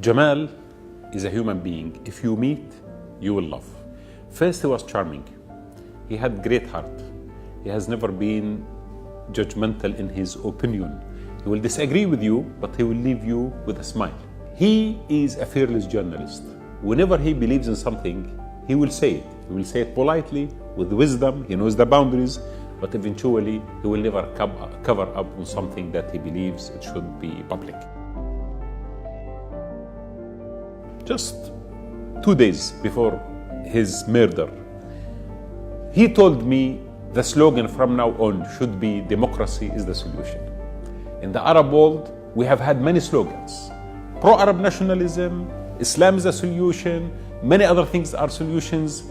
Jamal is a human being. If you meet, you will love. First, he was charming. He had great heart. He has never been judgmental in his opinion. He will disagree with you, but he will leave you with a smile. He is a fearless journalist. Whenever he believes in something, he will say it. He will say it politely, with wisdom. He knows the boundaries, but eventually he will never cover up on something that he believes it should be public. Just 2 days before his murder, he told me the slogan from now on should be democracy is the solution. In the Arab world, we have had many slogans. Pro-Arab nationalism, Islam is a solution, many other things are solutions,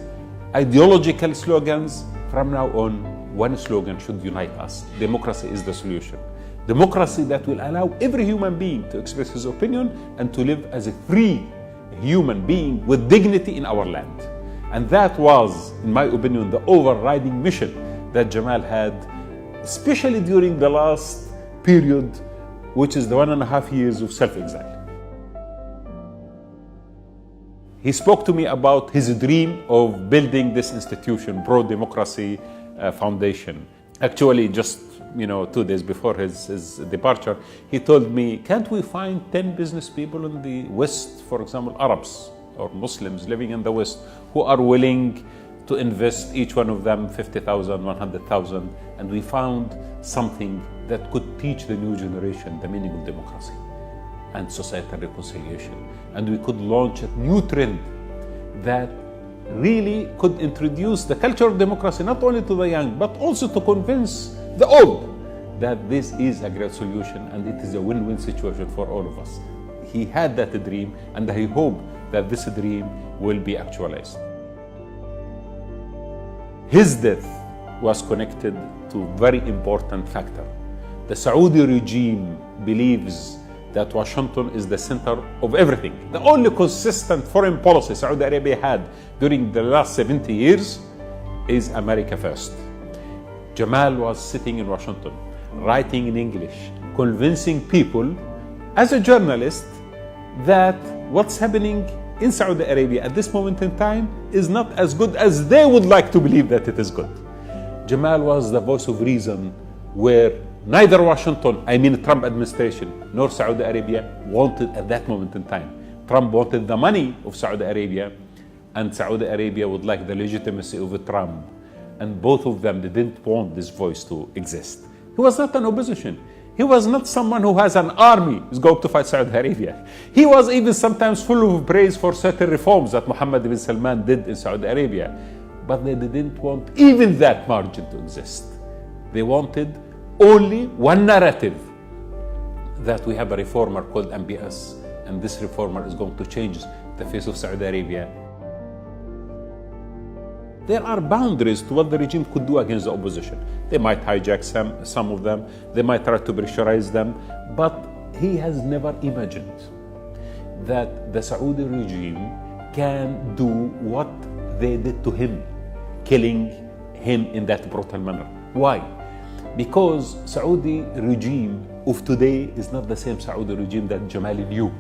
ideological slogans. From now on, one slogan should unite us. Democracy is the solution. Democracy that will allow every human being to express his opinion and to live as a free human being with dignity in our land. And that was, in my opinion, the overriding mission that Jamal had, especially during the last period, which is the 1.5 years of self-exile. He spoke to me about his dream of building this institution, pro-democracy foundation. Actually, just 2 days before his departure, he told me, can't we find 10 business people in the West, for example, Arabs or Muslims living in the West, who are willing to invest, each one of them 50,000, 100,000, and we found something that could teach the new generation the meaning of democracy and societal reconciliation. And we could launch a new trend that really could introduce the culture of democracy not only to the young, but also to convince the old that this is a great solution and it is a win-win situation for all of us. He had that dream, and I hope that this dream will be actualized. His death was connected to a very important factor. The Saudi regime believes that Washington is the center of everything. The only consistent foreign policy Saudi Arabia had during the last 70 years is America first. Jamal was sitting in Washington, writing in English, convincing people as a journalist that what's happening in Saudi Arabia at this moment in time is not as good as they would like to believe that it is good. Jamal was the voice of reason, where neither Washington, Trump administration, nor Saudi Arabia wanted at that moment in time. Trump wanted the money of Saudi Arabia, and Saudi Arabia would like the legitimacy of Trump. And both of them didn't want this voice to exist. He was not an opposition. He was not someone who has an army who's going to fight Saudi Arabia. He was even sometimes full of praise for certain reforms that Mohammed bin Salman did in Saudi Arabia. But they didn't want even that margin to exist. They wanted only one narrative, that we have a reformer called MBS, and this reformer is going to change the face of Saudi Arabia. There are boundaries to what the regime could do against the opposition. They might hijack some of them, they might try to pressurize them, but he has never imagined that the Saudi regime can do what they did to him, killing him in that brutal manner. Why? Because Saudi regime of today is not the same Saudi regime that Jamal knew.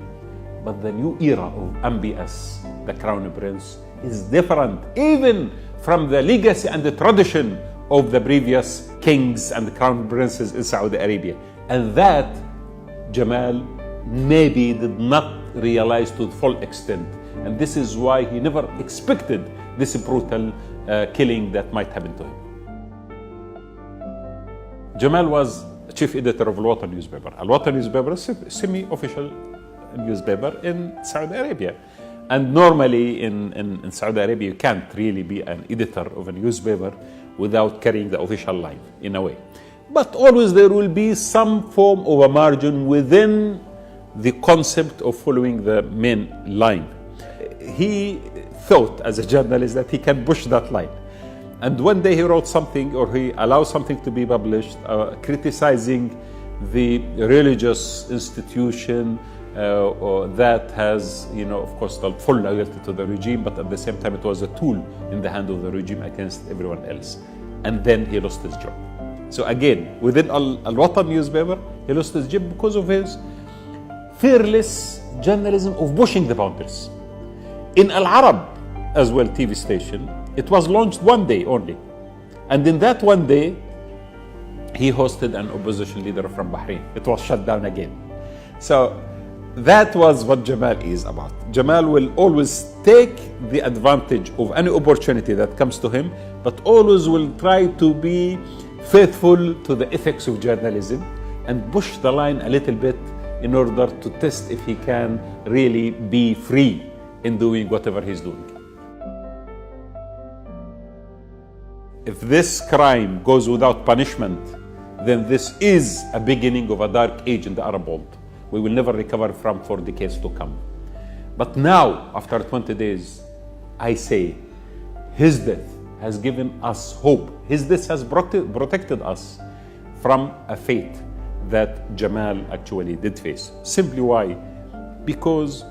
But the new era of MBS, the Crown Prince, is different even from the legacy and the tradition of the previous kings and the crown princes in Saudi Arabia. And that Jamal maybe did not realize to the full extent. And this is why he never expected this brutal killing that might happen to him. Jamal was chief editor of Al Watan newspaper. Al Watan newspaper is a semi-official newspaper in Saudi Arabia. And normally in Saudi Arabia, you can't really be an editor of a newspaper without carrying the official line, in a way. But always there will be some form of a margin within the concept of following the main line. He thought as a journalist that he can push that line. And one day he wrote something, or he allowed something to be published, criticizing the religious institution that has, of course, the full loyalty to the regime, but at the same time it was a tool in the hand of the regime against everyone else. And then he lost his job. So again, within Al Watan newspaper, he lost his job because of his fearless journalism of pushing the boundaries. In Al Arab, as well, TV station, it was launched one day only. And in that one day, he hosted an opposition leader from Bahrain. It was shut down again. So that was what Jamal is about. Jamal will always take the advantage of any opportunity that comes to him, but always will try to be faithful to the ethics of journalism and push the line a little bit in order to test if he can really be free in doing whatever he's doing. If this crime goes without punishment, then this is a beginning of a dark age in the Arab world we will never recover from for decades to come. But now, after 20 days, I say, his death has given us hope. His death has protected us from a fate that Jamal actually did face. Simply why? Because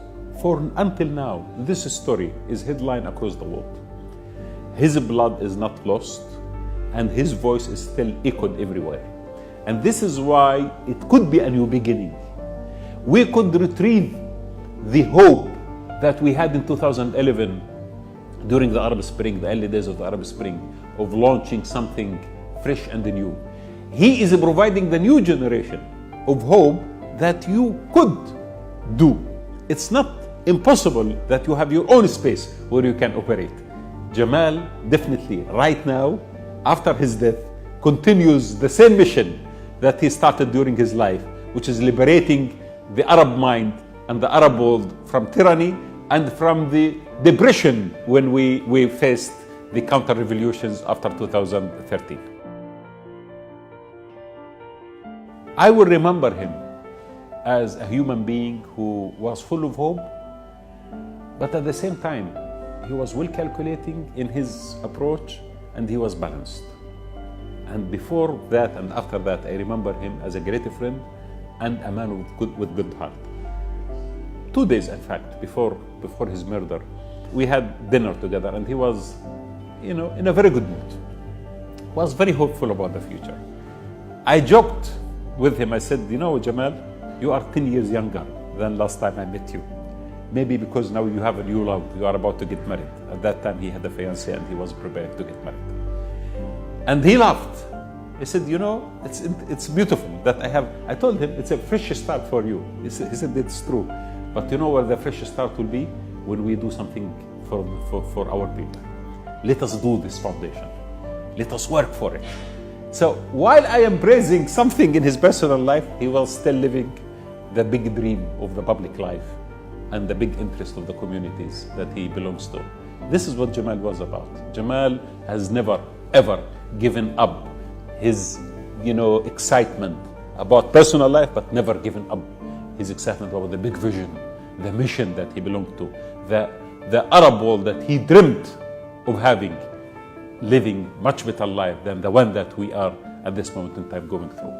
until now, this story is headline across the world. His blood is not lost, and his voice is still echoed everywhere. And this is why it could be a new beginning. We could retrieve the hope that we had in 2011 during the Arab Spring, the early days of the Arab Spring, of launching something fresh and new. He is providing the new generation of hope that you could do. It's not impossible that you have your own space where you can operate. Jamal definitely right now, after his death, continues the same mission that he started during his life, which is liberating the Arab mind and the Arab world from tyranny and from the depression when we faced the counter-revolutions after 2013. I will remember him as a human being who was full of hope, but at the same time, he was well calculating in his approach and he was balanced. And before that and after that, I remember him as a great friend and a man with good heart. 2 days, in fact, before his murder, we had dinner together and he was, in a very good mood. He was very hopeful about the future. I joked with him, I said, Jamal, you are 10 years younger than last time I met you. Maybe because now you have a new love, you are about to get married. At that time he had a fiancée and he was preparing to get married. And he laughed. He said, it's beautiful that I told him it's a fresh start for you. He said, it's true. But you know where the fresh start will be? When we do something for our people. Let us do this foundation. Let us work for it. So while I am praising something in his personal life, he was still living the big dream of the public life and the big interest of the communities that he belongs to. This is what Jamal was about. Jamal has never, ever given up his, excitement about personal life, but never given up his excitement about the big vision, the mission that he belonged to, the Arab world that he dreamed of having, living much better life than the one that we are at this moment in time going through.